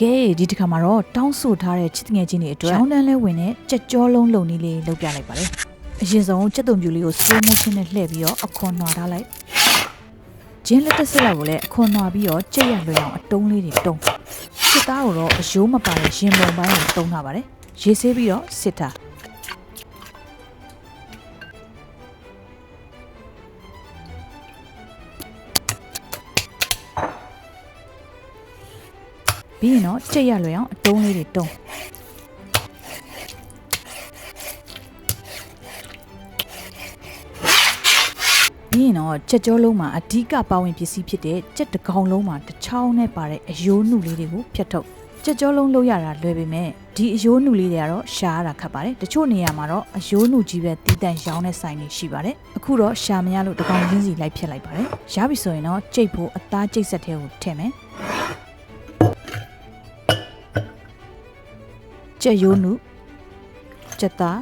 ကဲဒီတစ်ခါမှာတော့တောင်းဆိုထားတဲ့ချစ်ငယ်ချင်းတွေအတွက်ရောင်းတန်းလဲဝင်တဲ့ကြက်ကြောလုံးလုံနည်းလေးလုပ်ပြလိုက်ပါလေအရင်ဆုံးကြက်သွန်ပြူလေးကို slow motion နဲ့လှည့်ပြီးတော့အခွန်နှွာထားလိုက်ဂျင်းလက်တစ်စက်လောက်ကိုလည်းအခွန်နှွာပြီးတော့ကြက်ရလွယ်အောင်အတုံးလေးတွေတုံးစစ်သားကိုတော့အယိုးမပါတဲ့ရင်ပုံပိုင်းကိုတုံးထားပါတယ်ရေဆေးပြီးတော့စစ်ထားပြီးရင်တော့ကြက်ရလွယ်အောင်အတုံးလေးတွေတုံးပြီးရင်တော့ကြက်ကြောလုံးမှာအဓိကပါဝင်ပစ္စည်းဖြစ်တဲ့ကြက်တကောင်လုံးမှာတစ်ချောင်းနဲ့ပါတဲ့အယိုးနှုလေးတွေကိုဖြတ်ထုတ်ကြက်ကြောလုံးလုပ်ရတာလွယ်ပေမဲ့ဒီအယိုးနှုလေးတွေကတော့ရှားရတာခက်ပါတယ်တချို့နေရာမှာတော့အယိုးနှုကြီးပဲတီးတန့်ရောင်းတဲ့ဆိုင်တွေရှိပါတယ်အခုတော့ရှာမရလို့တကောင်ချင်းစီလိုက်ဖြတ်လိုက်ပါတယ်ရပြီဆိုရင်တော့ကြိတ်ဖို့အသားကြိတ်ဆက်ထဲကိုထည့်မယ်ကြက်ရိုးနုကြက်သား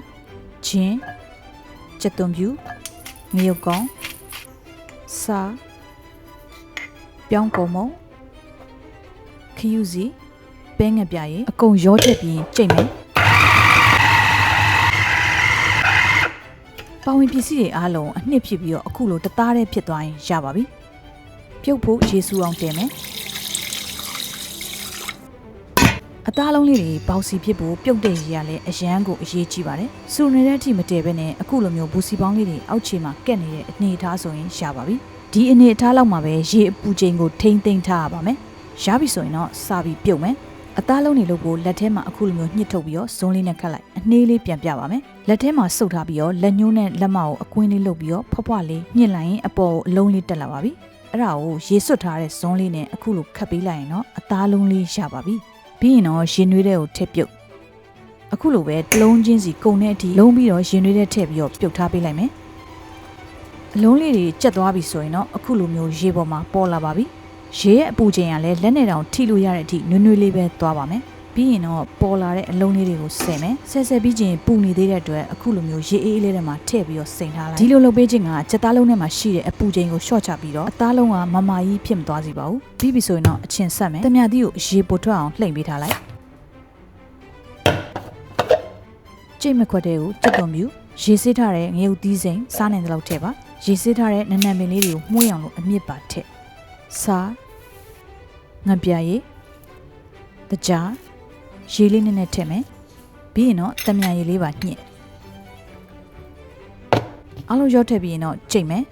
ချင်းကြက်သွန်ပြူငရုတ်ကောင်းစာပြောင်းကုန်မုံခယူစီပဲငပြရေအကုန်ရောထည့်ပြီးကြိတ်မယ်ပါဝင်ပစ္စည်းတွေအားလုံးအနှစ်ဖြစ်ပြီးတော့အခုလိုတသားတည်းဖြစ်သွားရင်ရပါပြီပြုတ်ဖို့ရေစူအောင်တင်မယ်အသားလုံးလေးတွေပေါစီဖြစ်ဖို့ပြုတ်တဲ့ရေကလည်းအရန်ကိုအရေးကြီးပါတယ်။စူနေတဲ့အထိမတည်ဘဲနဲ့အခုလိုမျိုးဘူစီပေါင်းလေးတွေအောက်ခြေမှာကက်နေတဲ့အနေအထားဆိုရင်ရပါပြီ။ဒီအနေအထားလောက်မှာပဲရေအပူချိန်ကိုထိမ့်သိမ်းထားရပါမယ်။ရပြီဆိုရင်တော့စာပြီးပြုတ်မယ်။အသားလုံးတွေလို့ကိုလက်ထဲမှာအခုလိုမျိုးညှစ်ထုတ်ပြီးတော့ဇွန်းလေးနဲ့ခတ်လိုက်အနှေးလေးပြန်ပြပါမယ်။လက်ထဲမှာစုပ်ထားပြီးတော့လက်ညှိုးနဲ့လက်မကိုအကွင်းလေးလုပ်ပြီးတော့ဖွားဖွားလေးညှစ်လိုက်ရင်အပေါ်အလုံးလေးတက်လာပါပြီ။အဲ့ဒါကိုရေစွတ်ထားတဲ့ဇွန်းလေးနဲ့အခုလိုခတ်ပေးလိုက်ရင်တော့အသားလုံးလေးရပါပြီ။ပြီးရင်တော့ရင်နွေးတဲ့ကိုထည့်ပြုတ်အခုလိုပဲတလုံးချင်းစီကုန်တဲ့အထိလုံးပြီးတော့ရင်နွေးတဲ့ထည့်ပြီးတော့ပြုတ်ထားပေးလိုက်မယ်အလုံးလေးတွေကျက်သွားပြီဆိုရင်တော့အခုလိုမျိုးရေပေါ်မှာပေါ်လာပါပြီရေရဲ့အပူချိန်ကလည်းလက်နဲ့တောင်ထိလို့ရတဲ့အထိနွေးနွေးလေးပဲသွားပါမယ်ပြီးရင်တော့ပေါ်လာတဲ့အလုံးလေးတွေကိုဆယ်မယ်ဆယ်ပြီးချင်းပူနေသေးတဲ့အတွက်အခုလိုမျိုးရေအေးလေးထဲမှာထည့်ပြီးတော့စိန်ထားလိုက်ဒီလိုလုပ်ပေးခြင်းကကြက်သားလုံးထဲမှာရှိတဲ့အပူချိန်ကိုရှော့ချပြီးတော့အသားလုံးကမမာကြီးဖြစ်မသွားစေပါဘူးပြီးပြီဆိုရင်တော့အချင်းဆက်မယ်တမယာသီးကိုရေပိုထွက်အောင်လှိမ့်ပေးထားလိုက်ကြိတ်မခွက်တဲ့ကိုကြက်သွန်ပြူရေဆေးထားတဲ့ငရုတ်သီးစိမ်စားနိုင်တဲ့လောက်ထည့်ပါရေဆေးထားတဲ့နနံပင်လေးတွေကိုမှုှေးအောင်လို့အမြစ်ပါထည့်စားငပြရည်တကြားရေလေးနဲ့ထည့်မယ်ပြီးရင်တော့တမယာရည်လေးပါညှစ်အားလုံးရောထည့်ပြီးရင်တော့ကြိတ်မယ်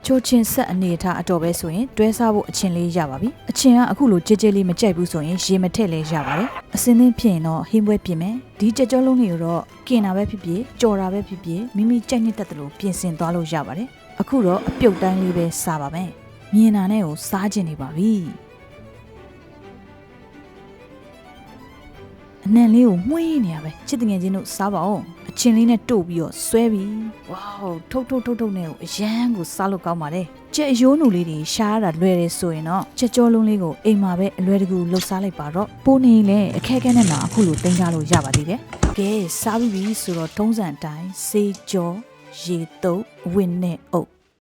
ချိုးချင်းဆက်အနေထားအတော်ပဲဆိုရင်တွဲစားဖို့အချင်းလေးရပါပြီအချင်းကအခုလိုကြဲကြဲလေးမကြိုက်ဘူးဆိုရင်ရေမထည့်လဲရပါတယ်အစင်းသင်းဖြစ်ရင်တော့ဟင်းပွဲပြင်မယ်ဒီကြက်ကြောလုံးတွေကိုတော့ကင်တာပဲဖြစ်ဖြစ်ကြော်တာပဲဖြစ်ဖြစ်မိမိကြိုက်နှစ်သက်တယ်လို့ပြင်ဆင်သွားလို့ရပါတယ်အခုတော့အပြုတ်တိုင်းလေးပဲစားပါမယ်မြင်တာနဲ့ကိုစားကျင်နေပါပြီအနံလေးကိုမှုေးနေရပဲချစ်တငယ်ချင်းတို့စားပါအောင်အချင်းလေးနဲ့တို့ပြီးတော့ဆွဲပြီးဝေါထုတ်နဲ့ကိုအရန်ကိုစားလို့ကောင်းပါတယ်ကြက်ရိုးနူလေးတွေရှားရတာလွယ်တယ်ဆိုရင်တော့ကြက်ကြောလုံးလေးကိုအိမ်မှာပဲအလွယ်တကူလှုပ်စားလိုက်ပါတော့ပိုးနေလဲအခက်အခဲနဲ့မှအခုလိုတင်ကြလို့ရပါသေးတယ်ကဲစားပြီးပြီဆိုတော့ထုံးစံအတိုင်းစေးကြောရေတုပ်ဝင်းနဲ့အုပ်